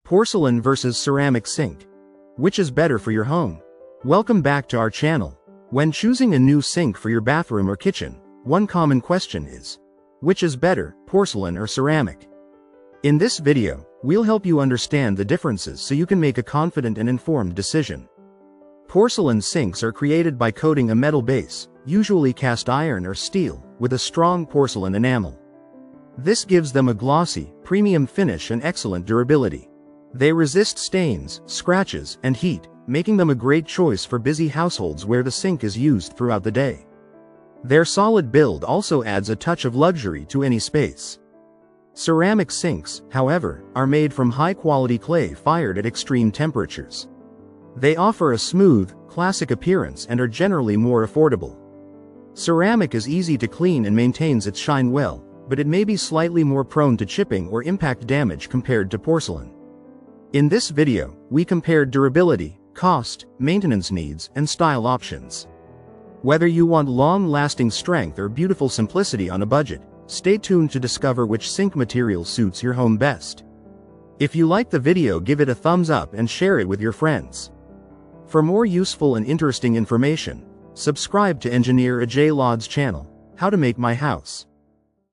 Porcelain versus ceramic sink. Which is better for your home? Welcome back to our channel. When choosing a new sink for your bathroom or kitchen, one common question is, which is better, porcelain or ceramic? In this video, we'll help you understand the differences so you can make a confident and informed decision. Porcelain sinks are created by coating a metal base, usually cast iron or steel, with a strong porcelain enamel. This gives them a glossy, premium finish and excellent durability. They resist stains, scratches, and heat, making them a great choice for busy households where the sink is used throughout the day. Their solid build also adds a touch of luxury to any space. Ceramic sinks, however, are made from high-quality clay fired at extreme temperatures. They offer a smooth, classic appearance and are generally more affordable. Ceramic is easy to clean and maintains its shine well, but it may be slightly more prone to chipping or impact damage compared to porcelain. In this video, we compared durability, cost, maintenance needs, and style options. Whether you want long-lasting strength or beautiful simplicity on a budget, stay tuned to discover which sink material suits your home best. If you like the video, give it a thumbs up and share it with your friends. For more useful and interesting information, subscribe to Engineer Ajay Lod's channel, How to Make My House.